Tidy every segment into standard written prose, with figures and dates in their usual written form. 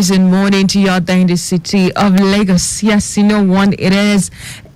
Amazing morning to you out there in the city of Lagos. Yes, it is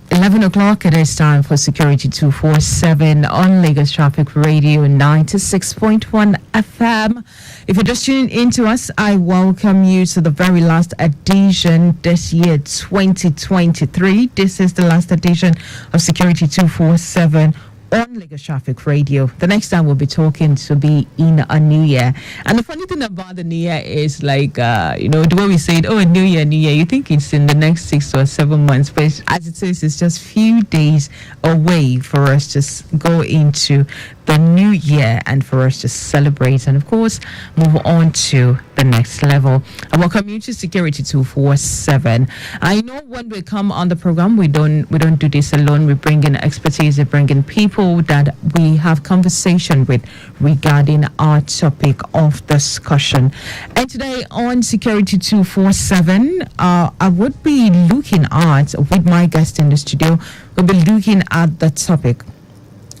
11 o'clock. It is time for SECURITY247 on Lagos Traffic Radio 96.1 FM. If you're just tuning into us, I welcome you to the very last edition this year, 2023. This is the last edition of SECURITY247 on Lagos Traffic Radio. The next time we'll be talking to be in a new year. And the funny thing about the new year is the way we say it, a new year, you think it's in the next 6 or 7 months, but as it says, it's just few days away for us to go into the new year and for us to celebrate and of course move on to the next level. I welcome you to SECURITY247. I know when we come on the program, we don't do this alone. We bring in expertise, we bring in people that we have conversation with regarding our topic of discussion. And today on SECURITY247, I would be looking at, with my guest in the studio, we'll be looking at the topic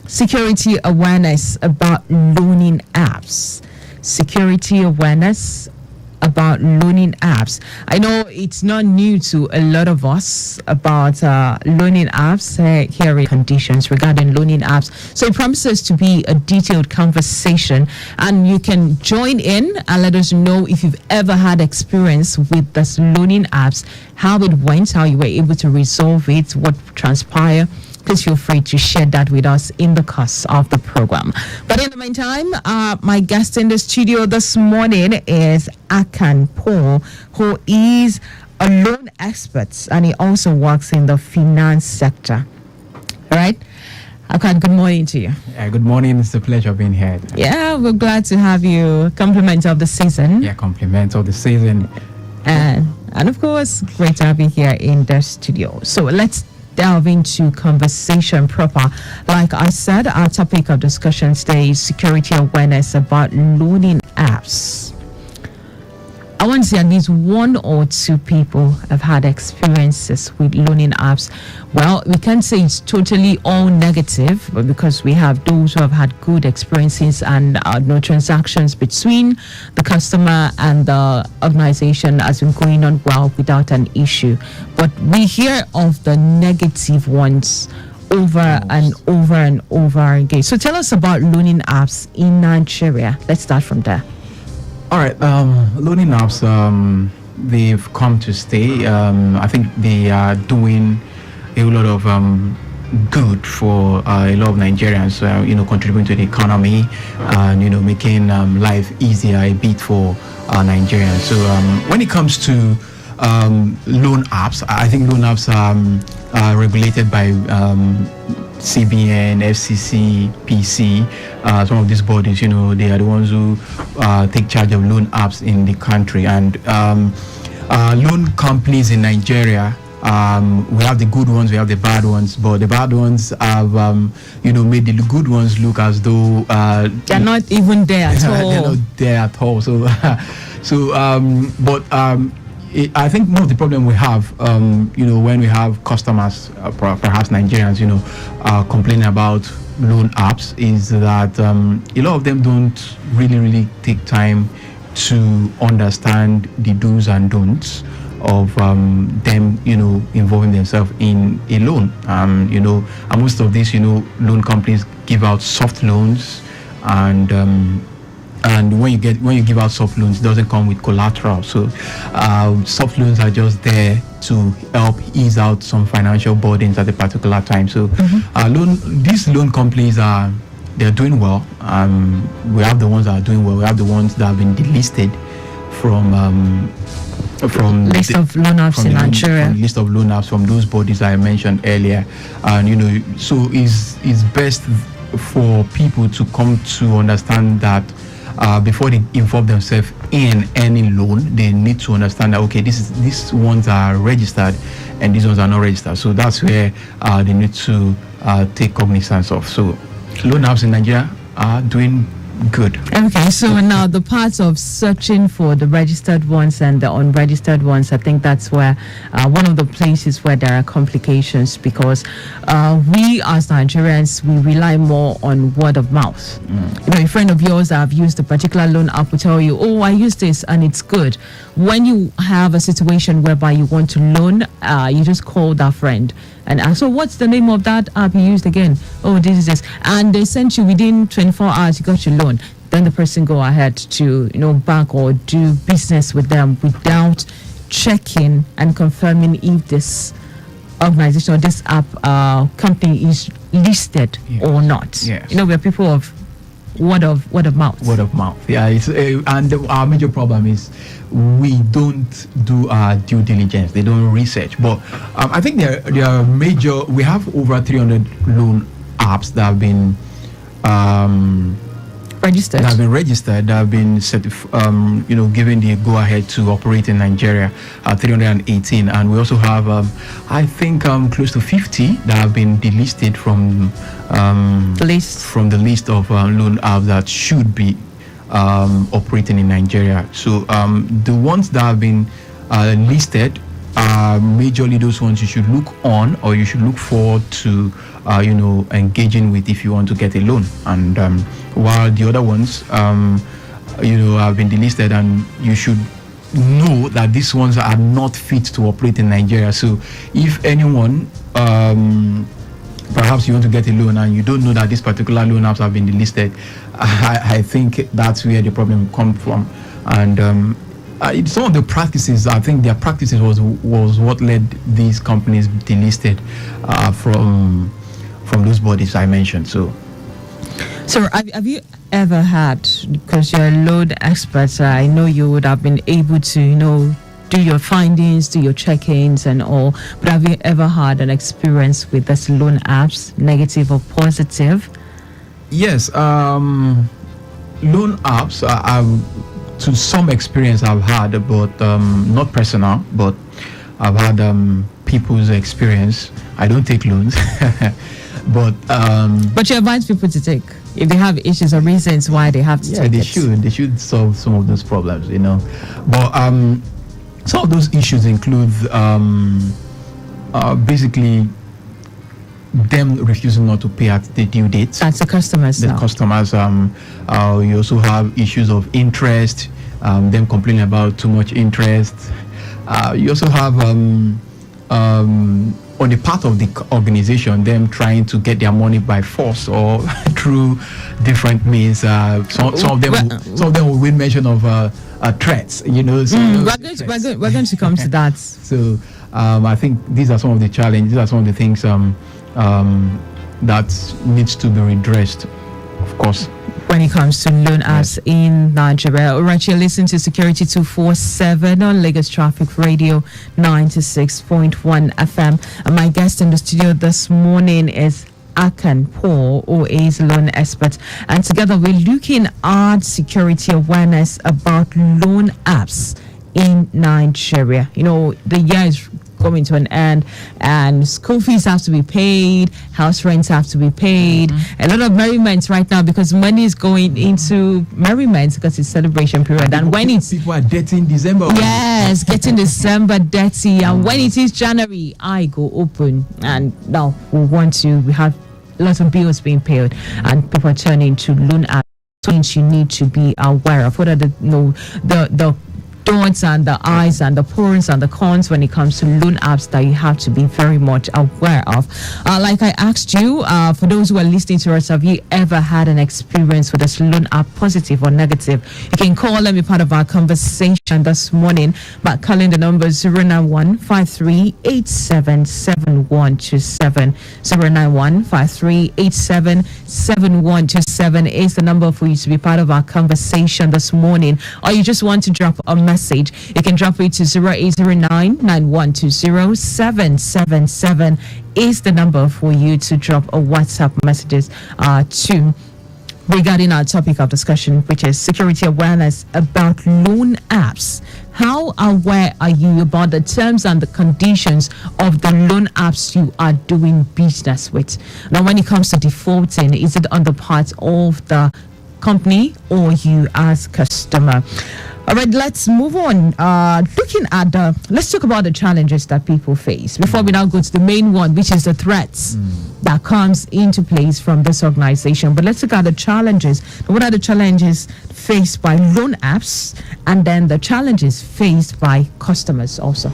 security awareness about loaning apps. Security awareness about loaning apps. I know it's not new to a lot of us about loaning apps, hearing conditions regarding loaning apps. So it promises to be a detailed conversation, and you can join in and let us know if you've ever had experience with this loaning apps, how it went, how you were able to resolve it, what transpired. Please feel free to share that with us in the course of the program. But in the meantime, my guest in the studio this morning is Akan Paul, who is a loan expert and he also works in the finance sector. All right? Akan, good morning to you. Good morning. It's a pleasure being here. Yeah, we're glad to have you. Compliment of the season. Yeah, compliment of the season. And of course, great to have you here in the studio. So let's delve into conversation proper. Like I said, our topic of discussion today is security awareness about loaning apps. I want to say at least one or two people have had experiences with loaning apps. Well, we can't say it's totally all negative, but because we have those who have had good experiences and no transactions between the customer and the organization has been going on well without an issue. But we hear of the negative ones over and over and over again. So tell us about loaning apps in Nigeria. Let's start from there. All right, loaning apps, they've come to stay. I think they are doing a lot of good for a lot of Nigerians, contributing to the economy and, making life easier a bit for Nigerians. So when it comes to loan apps, I think loan apps are regulated by CBN, FCC, PC, some of these bodies, they are the ones who take charge of loan apps in the country. And loan companies in Nigeria, we have the good ones, we have the bad ones, but the bad ones have, made the good ones look as though they're not even there at all. They're not there at all. I think most of the problem we have, when we have customers, perhaps Nigerians, complaining about loan apps, is that a lot of them don't really take time to understand the do's and don'ts of them, involving themselves in a loan. And most of these, loan companies give out soft loans, and when you give out soft loans, it doesn't come with collateral. So soft loans are just there to help ease out some financial burdens at a particular time. So these loan companies they're doing well. We have the ones that are doing well. We have the ones that have been delisted from list of loan apps in Nigeria. List of loan apps from those bodies I mentioned earlier. And so it's best for people to come to understand that before they involve themselves in any loan, they need to understand that these ones are registered and these ones are not registered. So that's where they need to take cognizance of. So loan apps in Nigeria are doing good. Okay, so now the parts of searching for the registered ones and the unregistered ones, I think that's where one of the places where there are complications, because we as Nigerians, we rely more on word of mouth. You know, a friend of yours that have used a particular loan app will tell you, oh, I use this and it's good. When you have a situation whereby you want to loan, you just call that friend and ask, so what's the name of that app you used again? Oh, this is this. And they sent you within 24 hours, you got your loan. Then the person go ahead to, bank or do business with them without checking and confirming if this organization or this app company is listed or not. Yes. We're people of word of mouth. Word of mouth. Yeah, and our major problem is we don't do our due diligence. They don't research. But I think there are major. We have over 300 loan apps that have been registered. That have been given the go ahead to operate in Nigeria. 318, and we also have I think close to 50 that have been delisted from the list of loan apps that should be operating in Nigeria. So the ones that have been listed are majorly those ones you should look on, or you should look forward to engaging with if you want to get a loan. And while the other ones have been delisted, and you should know that these ones are not fit to operate in Nigeria. So if anyone perhaps you want to get a loan and you don't know that this particular loan apps have been delisted, I think that's where the problem comes from. And some of the practices, I think their practices was what led these companies delisted from those bodies I mentioned. So have you ever had, because you're a loan expert, I know you would have been able to do your findings, do your check-ins and all, but have you ever had an experience with this loan apps, negative or positive? Yes, loan apps to some experience I've had, but not personal, but I've had people's experience. I don't take loans. But you advise people to take if they have issues or reasons why they have to take it. They should solve some of those problems, But some of those issues include basically them refusing not to pay at the due date. That's the customers. You also have issues of interest, them complaining about too much interest. You also have on the part of the organization, them trying to get their money by force or through different means. Some of them will win mention of threats. We're going to come to that. So I think these are some of the challenges. These are some of the things that needs to be redressed, of course, when it comes to loan apps in Nigeria. All right, you're listening to Security247 on Lagos Traffic Radio 96.1 FM. And my guest in the studio this morning is Akan Paul, who is a loan expert. And together we're looking at security awareness about loan apps in Nigeria. The year is coming to an end, and school fees have to be paid, house rents have to be paid. A lot of merriment right now because money is going into merriment because it's celebration period. And when people are dirty in December. Yes, getting December dirty. And when it is January, I go open. And now we have lots of bills being paid, and people are turning to loan apps. Things you need to be aware of. What are the don'ts and the I's and the pros and the cons when it comes to loan apps that you have to be very much aware of? Like I asked you, for those who are listening to us, have you ever had an experience with this loan app, positive or negative? You can call and be part of our conversation this morning by calling the number 091-5387-7127. 091-5387-7127 is the number for you to be part of our conversation this morning. Or you just want to drop a message, you can drop it to 0809-9120-777 is the number for you to drop a WhatsApp messages to regarding our topic of discussion, which is security awareness about loan apps. How aware are you about the terms and the conditions of the loan apps you are doing business with? Now, when it comes to defaulting, is it on the part of the company or you as customer. All right, let's move on. Looking at let's talk about the challenges that people face before we now go to the main one, which is the threats that comes into place from this organization. But let's look at the challenges. What are the challenges faced by loan apps, and then the challenges faced by customers also?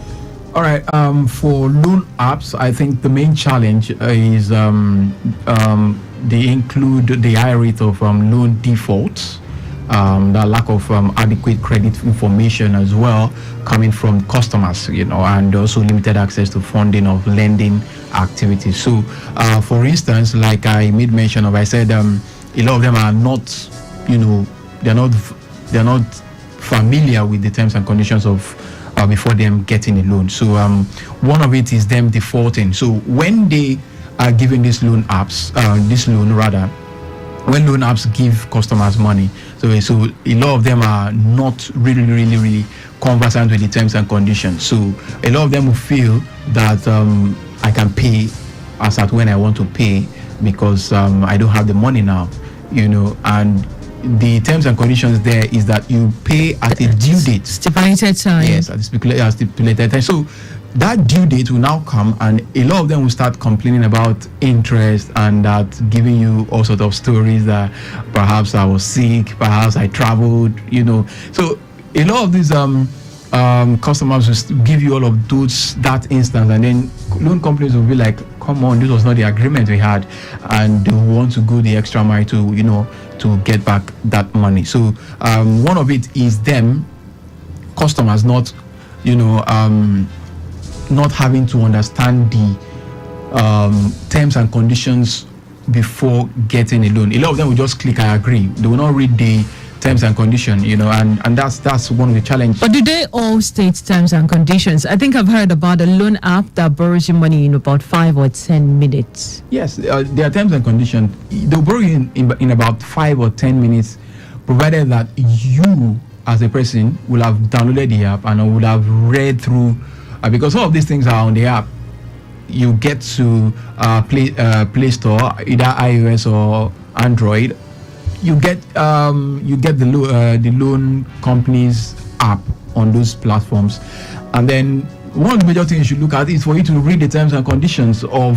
All right. For loan apps, I think the main challenge is they include the high rate of loan defaults. The lack of adequate credit information as well coming from customers, and also limited access to funding of lending activities. So, for instance, like I made mention of, I said a lot of them are not, they're not familiar with the terms and conditions of before them getting a loan. So, one of it is them defaulting. So, when they are giving this loan when loan apps give customers money, so a lot of them are not really conversant with the terms and conditions. So a lot of them will feel that I can pay as at when I want to pay because I don't have the money now, and the terms and conditions there is that you pay at a due date. Stipulated time. Yes, at a stipulated time. So that due date will now come, and a lot of them will start complaining about interest and that giving you all sorts of stories that perhaps I was sick, perhaps I traveled, So a lot of these customers will give you all of that instance, and then loan companies will be like, come on, this was not the agreement we had, and they want to go the extra mile to get back that money. So one of it is them customers not having to understand the terms and conditions before getting a loan. A lot of them will just click I agree. They will not read the terms and conditions, and that's one of the challenges. But do they all state terms and conditions? I think I've heard about a loan app that borrows you money in about 5 or 10 minutes. Yes, there are terms and conditions. They'll borrow you in about 5 or 10 minutes, provided that you as a person will have downloaded the app and will have read through, because all of these things are on the app. You get to Play Store, either iOS or Android. You get the loan company's app on those platforms, and then one of the major things you should look at is for you to read the terms and conditions of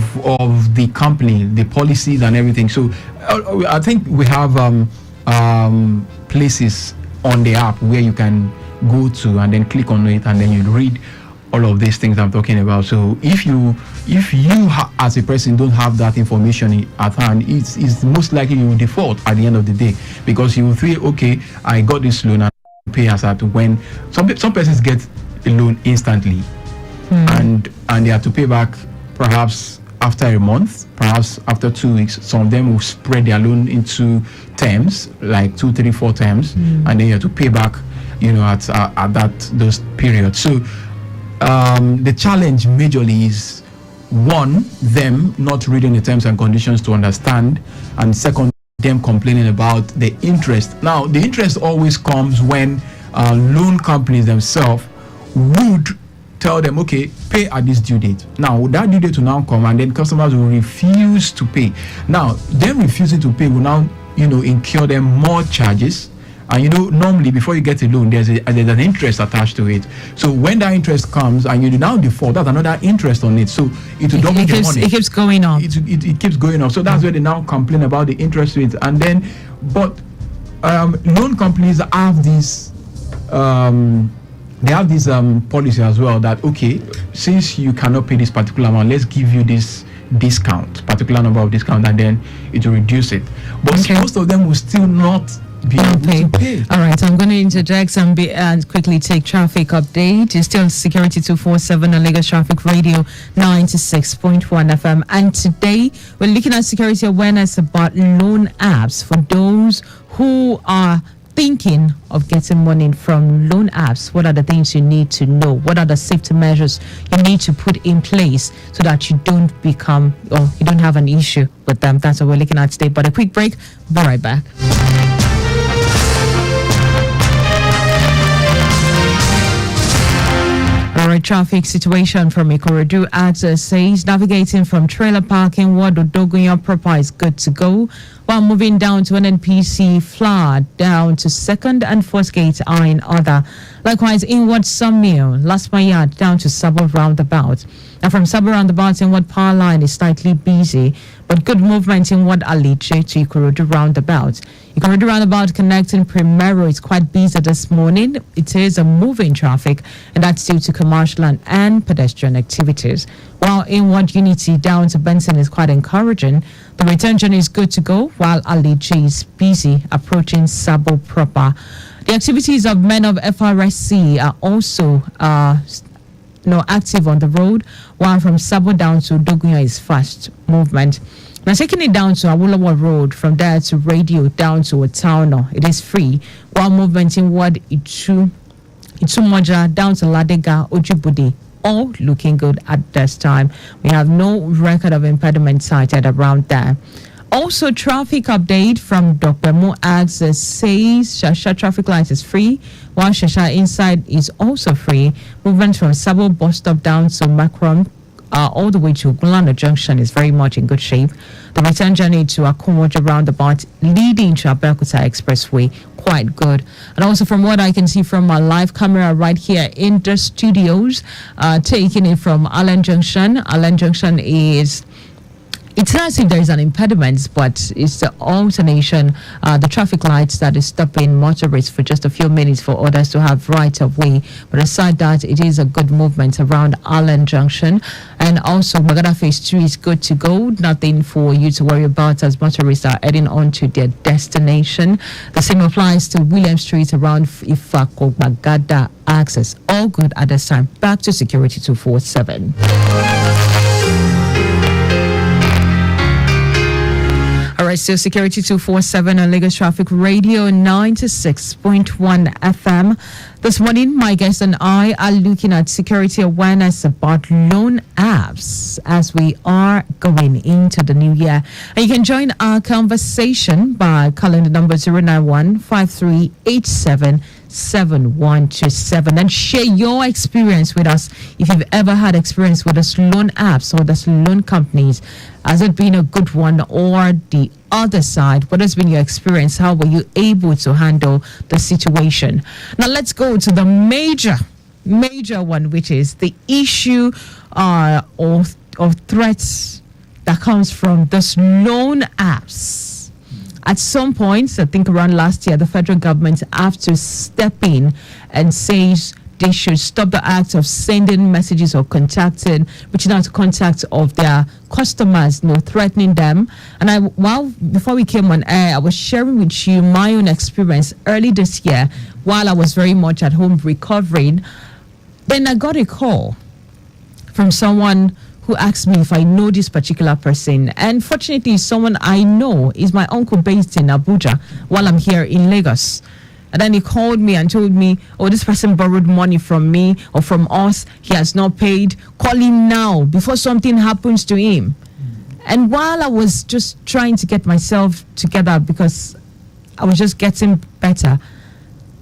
the company, the policies and everything. So I think we have places on the app where you can go to and then click on it, and then you read all of these things I'm talking about. So if you as a person don't have that information at hand, it's most likely you will default at the end of the day, because you will feel, okay, I got this loan and pay as at when. Some persons get a loan instantly, and they have to pay back perhaps after a month, perhaps after 2 weeks. Some of them will spread their loan into terms, like 2, 3, 4 terms, and then you have to pay back, at those periods. So the challenge majorly is, one, them not reading the terms and conditions to understand, and second, them complaining about the interest. Now, the interest always comes when loan companies themselves would tell them, okay, pay at this due date. Now, that due date will now come, and then customers will refuse to pay. Now, them refusing to pay will now, incur them more charges. And normally before you get a loan, there's an interest attached to it. So when that interest comes and you now default, that's another interest on it. So it will double the money. It keeps going up. It keeps going up. So that's where they now complain about the interest rates. And then, but loan companies have these policy as well that, okay, since you cannot pay this particular amount, let's give you this particular number of discount, and then it will reduce it. But most of them will still not be able to pay. All right, I'm going to interject and quickly take traffic update. It's still SECURITY247 on Lagos Traffic Radio 96.1 FM. And today we're looking at security awareness about loan apps for those who are thinking of getting money from loan apps. What are the things you need to know? What are the safety measures you need to put in place so that you don't become, or you don't have an issue with them? That's what we're looking at today. But a quick break. Be right back. All right, right, traffic situation from Ikorodu access says navigating from trailer parking ward Odogunyan proper is good to go, while moving down to NNPC Flood down to second and first gate are in order. Likewise, inward Sawmill, Last Yard down to Sabo roundabout. And from Sabo roundabout, inward power line is slightly busy, but good movement inward Aliche to Ikorodu roundabout. Ikorodu roundabout connecting Primero is quite busy this morning. It is a moving traffic, and that's due to commercial and pedestrian activities. While inward Unity down to Benson is quite encouraging, the return journey is good to go, while Aliche is busy approaching Sabo proper. The activities of men of FRSC are also active on the road, while from Sabo down to Dogunya is fast movement. Now taking it down to Awolowo Road, from there to Radio down to Otauno, it is free, while movement inward Itumoja down to Ladega, Ojibudi, all looking good at this time. We have no record of impediment cited around there. Also, traffic update from Dr. Muags says Shasha traffic light is free, while Shasha inside is also free. Movement from Sabo bus stop down to Macron all the way to Gulano Junction is very much in good shape. The return journey to Akumoja roundabout leading to Abeokuta Expressway, quite good. And also from what I can see from my live camera right here in the studios, taking it from Allen Junction. Allen Junction is... It's not as if there is an impediment, but it's the alternation, the traffic lights that is stopping motorists for just a few minutes for others to have right of way. But aside that, it is a good movement around Allen Junction. And also, Magada Phase 2 is good to go. Nothing for you to worry about as motorists are heading on to their destination. The same applies to William Street around Ifako Magada access. All good at this time. Back to Security 247. All right, so Security 247 on Lagos Traffic Radio 96.1 FM. This morning, my guest and I are looking at security awareness about loan apps as we are going into the new year. And you can join our conversation by calling the number 091-5387-7127 and share your experience with us. If you've ever had experience with those loan apps or those loan companies, has it been a good one or the other side? What has been your experience? How were you able to handle the situation? Now let's go to the major one, which is the issue of threats that comes from those loan apps. At some point, I think around last year, the federal government have to step in and say they should stop the act of sending messages or reaching out to contact of their customers, threatening them. And before we came on air, I was sharing with you my own experience early this year while I was very much at home recovering. Then I got a call from someone who asked me if I know this particular person. And fortunately, someone I know is my uncle based in Abuja while I'm here in Lagos. And then he called me and told me, oh, this person borrowed money from me or from us. He has not paid. Call him now before something happens to him. And while I was just trying to get myself together because I was just getting better,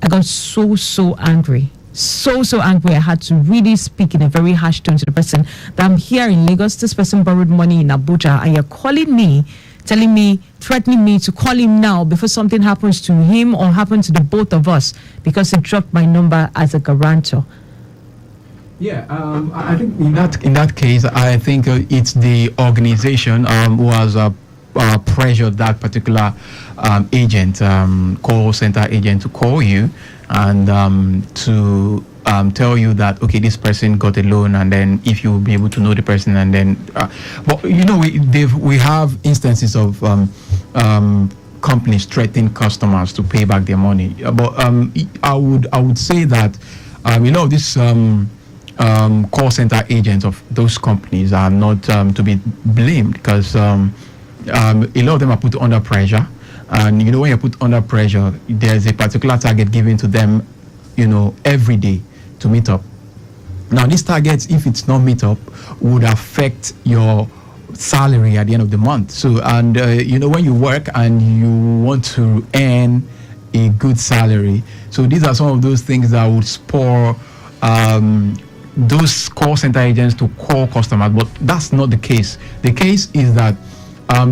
I got so angry. So angry. I had to really speak in a very harsh tone to the person that I'm here in Lagos. This person borrowed money in Abuja and you're calling me, telling me, threatening me to call him now before something happens to him or happens to the both of us because he dropped my number as a guarantor. Yeah, I think in that case, I think it's the organization who has pressured that particular agent, call center agent, to call you and to tell you that, okay, this person got a loan, and then if you will be able to know the person, and then but we have instances of companies threatening customers to pay back their money, but I would say that this call center agents of those companies are not to be blamed, because a lot of them are put under pressure. And when you're put under pressure, there's a particular target given to them, every day to meet up. Now, these targets, if it's not meet up, would affect your salary at the end of the month. So, and when you work and you want to earn a good salary, so these are some of those things that would spur those call center agents to call customers, but that's not the case. The case is that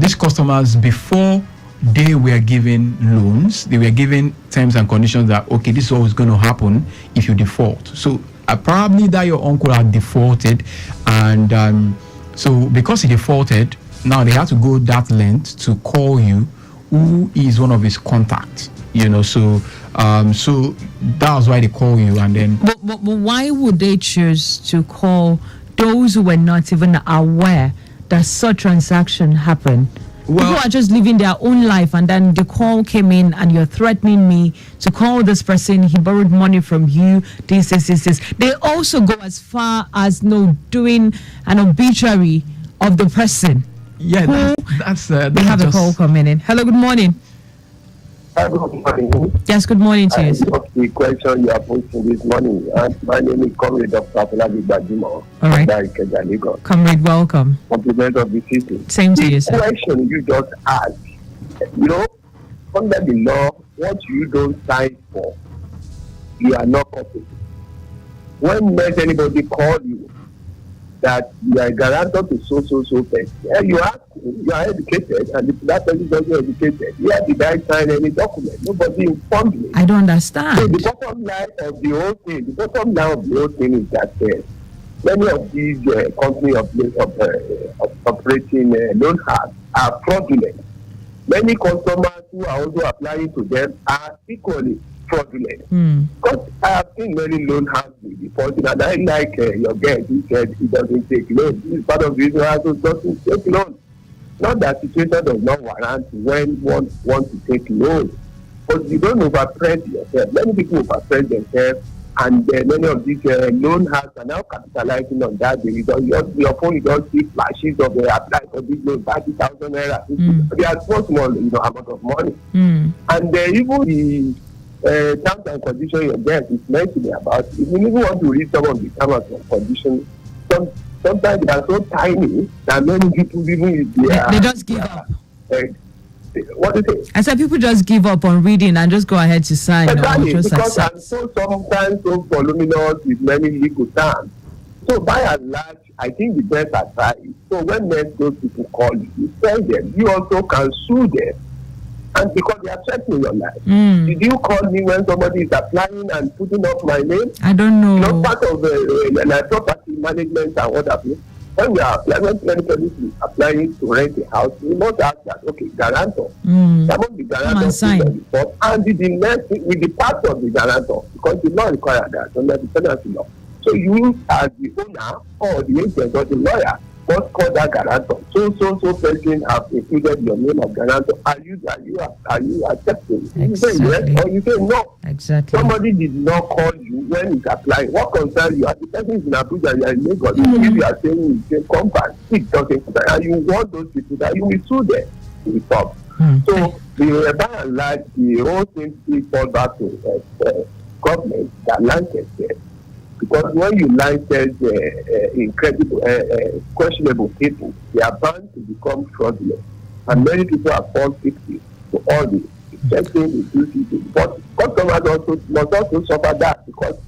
these customers, before they were given loans, they were given terms and conditions that, okay, this is always going to happen if you default. So probably that your uncle had defaulted, and so because he defaulted, now they have to go that length to call you, who is one of his contacts. So that was why they call you, and then. But why would they choose to call those who were not even aware that such transaction happened? Well, people are just living their own life, and then the call came in, and you're threatening me to call this person. He borrowed money from you. This. They also go as far as doing an obituary of the person. Yeah, that's. We have a call coming in. Hello, good morning. Good morning. Yes, good morning to you. The question you are posting this morning. My name is Comrade Dr. Afolabi Bajimo. All right. Comrade, welcome. Compliment of the city. Same to you, sir. The question you just asked, under the law, what you don't sign for, you are not covered. When let anybody call you that you are a guarantor to so person, you ask him, you are educated, and if that person is also educated, you have the guy sign any document. Nobody informed me. I don't understand. So the bottom line of the whole thing, is that many of these companies of operating loan apps are fraudulent. Many customers who are also applying to them are equally fraudulent. Because I have seen many loan apps before, and I like your guest who said he doesn't take loans. This is part of the reason why he doesn't take loans. Not that situation does not warrant when one wants to take loans, but you don't overpress yourself. Many people overpress themselves, and many of these loan apps are now capitalizing on that. Your phone, you don't see flashes of apply for this loan, 30,000 naira. They are small amount of money. And even the terms and conditions your guest is mentioning about, if you even want to read some of the terms and conditions, sometimes they are so tiny that many people even they just give up. What is it? I said people just give up on reading and just go ahead to sign. Exactly, just because I'm sometimes so voluminous with many legal terms. So by and large, I think the best advice is, so when those people call you tell them, you also can sue them. And because they are threatening your life. Did you call me when somebody is applying and putting up my name? I don't know. Not part of property management and what have you. When we are applying to rent a house, we must ask that, okay, guarantor. There must be guarantor report, and the next with the part of the guarantor, because the law requires that under the tenancy law. So you as the owner or the agent or the lawyer must call that guarantor. So person have included your name of guarantor. Are you accepting? Exactly. You say yes or you say no. Exactly. Somebody did not call you when he's applying. What concerns you? As the person is in Abuja, you are in Lagos. If you are saying you say compound, it doesn't concern, and you want those people that you will sue them to stop. So by and large, the whole thing still fall back to government that license them. Because when you license incredible, questionable people, they are bound to become fraudulent. And many people are fallen victims to all this. But customers also must also suffer that, because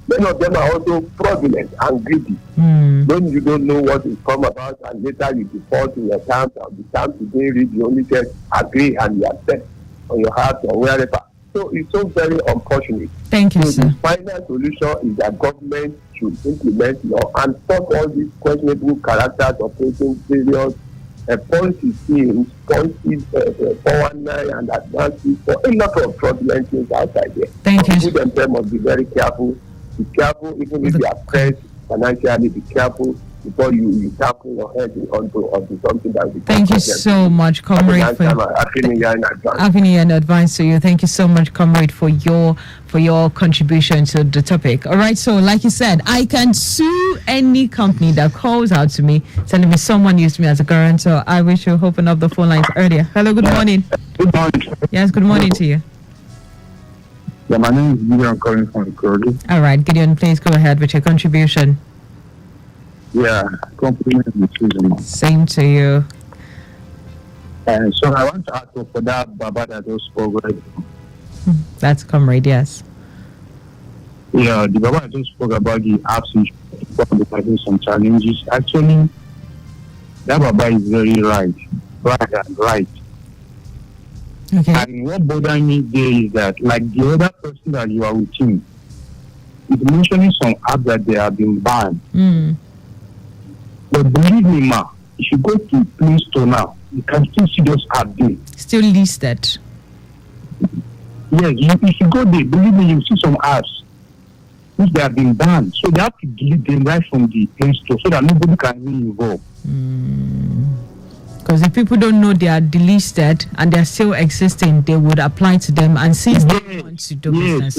many of them are also fraudulent and greedy. When you don't know what is come about, and later you default in your terms, and the terms you didn't read, you only just agree and you accept on your heart or wherever. So it's so very unfortunate. Thank you, sir. The final solution is that government should implement law and stop all these questionable characters operating various policy schemes, policies, 419 and advances for a lot of fraudulent things outside there. Thank you. People themselves must be very careful. Be careful, even if you are pressed financially, be careful before you tackle your head onto something that will be. Thank you so much, Comrade. Happy New Year in advance. Happy New Year in advance to you. Thank you so much, Comrade, for your contribution to the topic. All right, so like you said, I can sue any company that calls out to me telling me someone used me as a guarantor. I wish you open up the phone lines earlier. Hello, good morning. Good morning. Yes, good morning to you. Yeah, my name is Gideon calling from Security. All right, Gideon, please go ahead with your contribution. Yeah, compliment the season. Same to you. So I want to ask for that Baba that was spoke. That's Comrade, yes. Yeah, the Baba just spoke about the apps. people are having some challenges. Actually, that Baba is very right. Right. Okay. And what bothers me there is that, like the other person that you are with him, is mentioning some apps that they have been banned. But believe me, ma, if you go to Play Store now, you can still see those apps there. Still listed. Yes, if you go there, believe me, you see some apps which they have been banned. So they have to delete them right from the Play Store so that nobody can be involved. Because if people don't know they are delisted and they're still existing, they would apply to them and see if they want to do business.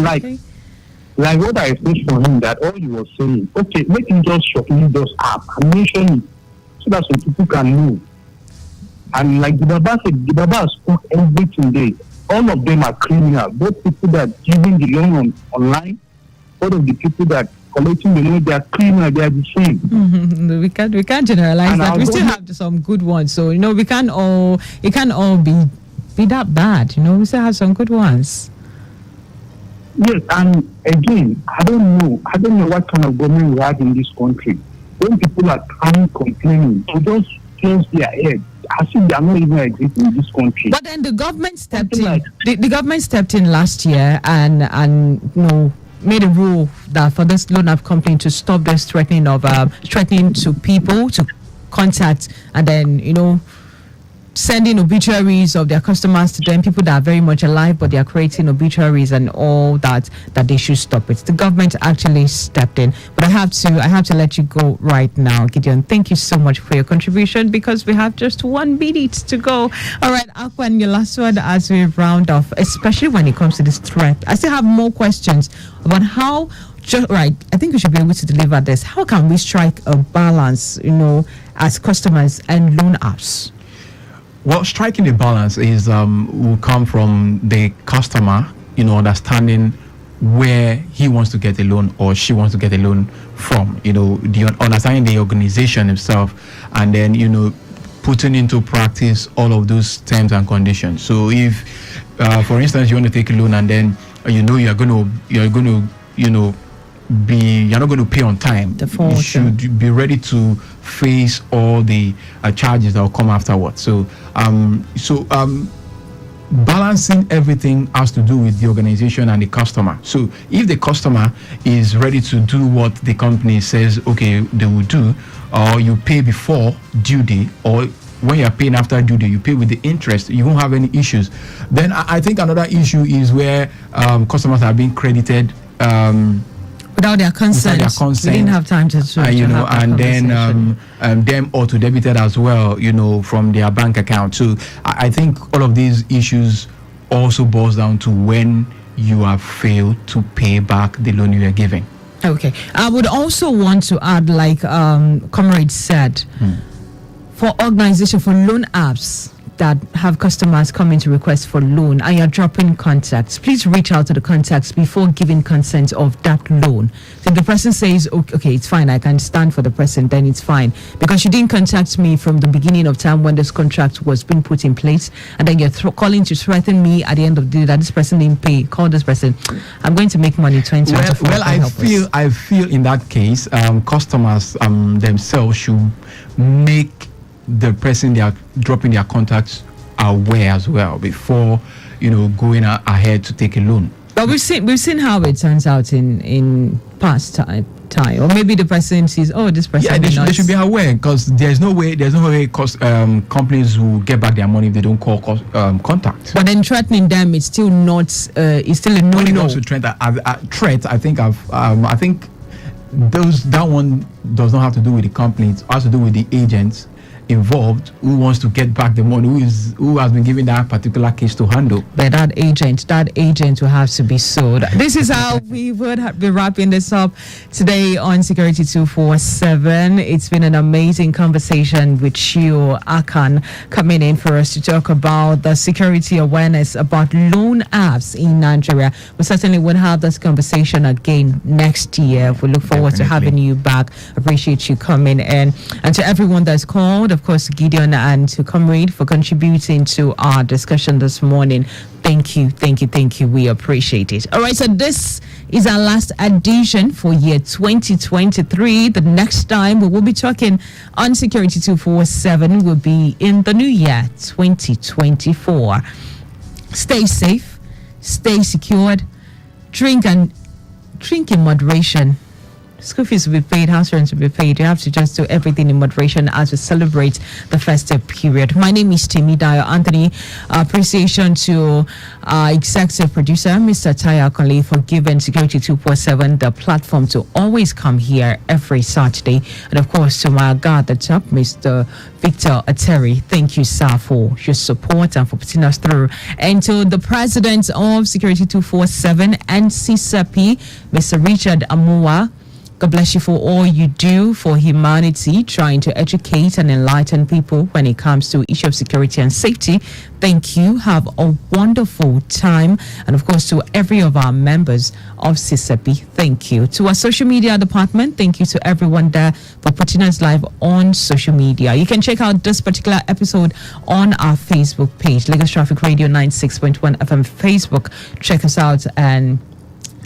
Like what I said for him, that all you were saying, okay, make him just shortly those apps and mention it so that some people can know. And like the Baba said, the Baba spoke everything there. All of them are criminal. Both people that giving the loan online, all of the people that collecting the loan, they are criminal. They are the same. We can't generalize And that. We still have some good ones. So it can't all be that bad. We still have some good ones. Yes, and again, I don't know what kind of government we have in this country. When people are complaining, they just close their head. I think they are not even existing in this country. But then the government stepped in. The government stepped in last year and made a rule that for this loan app company to stop this threatening to people to contact and then sending obituaries of their customers to them, people that are very much alive but they are creating obituaries and all that they should stop it. The government actually stepped in. But I have to let you go right now, Gideon. Thank you so much for your contribution because we have just 1 minute to go. All right, Akwan, your last one as we round off, especially when it comes to this threat. I still have more questions about how I think we should be able to deliver this. How can we strike a balance, as customers and loan apps? Well, striking the balance is will come from the customer, understanding where he wants to get a loan or she wants to get a loan from, the understanding the organization itself, and then putting into practice all of those terms and conditions. So if, for instance, you want to take a loan and then you're not going to pay on time, you should be ready to face all the charges that will come afterwards. So balancing everything has to do with the organization and the customer. So if the customer is ready to do what the company says okay they will do, or you pay before due date, or when you're paying after due date, you pay with the interest, you won't have any issues. Then I think another issue is where customers are being credited without their consent. We didn't have time to and then them auto debited as well, from their bank account. So I think all of these issues also boils down to when you have failed to pay back the loan you are giving. Okay, I would also want to add, like Comrade said, for organization, for loan apps that have customers coming to request for loan and you're dropping contacts, please reach out to the contacts before giving consent of that loan. So if the person says, okay, it's fine, I can stand for the person, then it's fine. Because you didn't contact me from the beginning of time when this contract was being put in place, and then you're calling to threaten me at the end of the day that this person didn't pay. Call this person. I'm going to make money 2024. Well, I feel in that case, customers themselves should make the person they are dropping their contacts aware as well before going ahead to take a loan. But we've seen how it turns out in past time, or maybe the person sees, this person. Yeah, they should be aware, because there's no way companies will get back their money if they don't call contact. But then threatening them, it's still not. It's still a no. When it comes to threat, I think that one does not have to do with the company. It has to do with the agents involved who wants to get back the money, who has been given that particular case to handle. But that agent will have to be sued. This is how we would be wrapping this up today on SECURITY247. It's been an amazing conversation with you, Akan, coming in for us to talk about the security awareness about loan apps in Nigeria. We certainly will have this conversation again next year. We look forward to having you back. Appreciate you coming in. And to everyone that's called, of course, Gideon and to Comrade for contributing to our discussion this morning. Thank you. We appreciate it. All right, so this is our last edition for year 2023. The next time we will be talking on Security 247 will be in the new year 2024. Stay safe, stay secured, drink in moderation. School fees will be paid, house rent will be paid. You have to just do everything in moderation as we celebrate the festive period. My name is Dayo Anthony. Appreciation to executive producer, Mr. Dayo Anthony, for giving Security 247 the platform to always come here every Saturday. And of course, to my guy at the top, Mr. Victor Ateri. Thank you, sir, for your support and for putting us through. And to the president of Security 247 and CSEPI, Mr. Richard Amua. God bless you for all you do for humanity, trying to educate and enlighten people when it comes to issue of security and safety. Thank you. Have a wonderful time. And of course, to every of our members of CSEPI, thank you. To our social media department, thank you to everyone there for putting us live on social media. You can check out this particular episode on our Facebook page, Lagos Traffic Radio 96.1 FM Facebook. Check us out and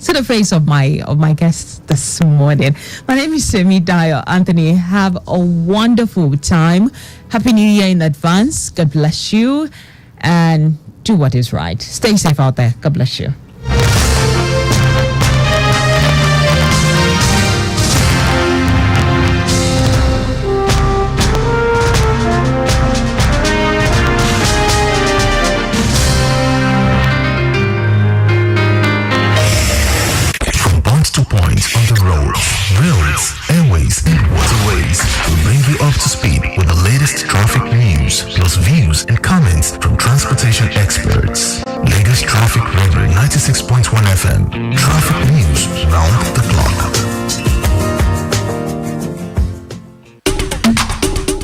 to the face of my guests this morning. My name is Dayo Anthony. Have a wonderful time. Happy New Year in advance. God bless you and do what is right. Stay safe out there. God bless you. Points on the road, roads, airways, and waterways. We bring you up to speed with the latest traffic news, plus views and comments from transportation experts. Lagos Traffic Radio 96.1 FM. Traffic news round the clock.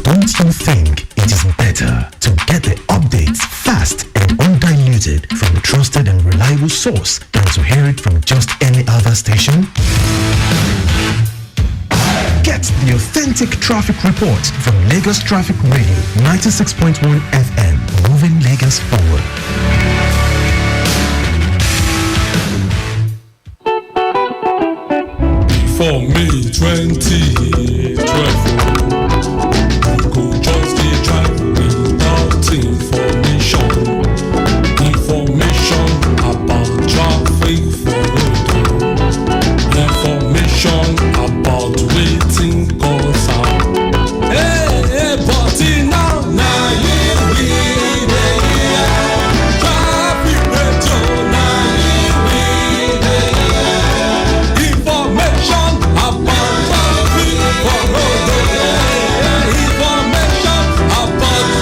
Don't you think it is better to get the updates fast and undiluted from a trusted and reliable source than to hear it from just any other station? Get the authentic traffic report from Lagos Traffic Radio 96.1 FM, moving Lagos forward. For me, 20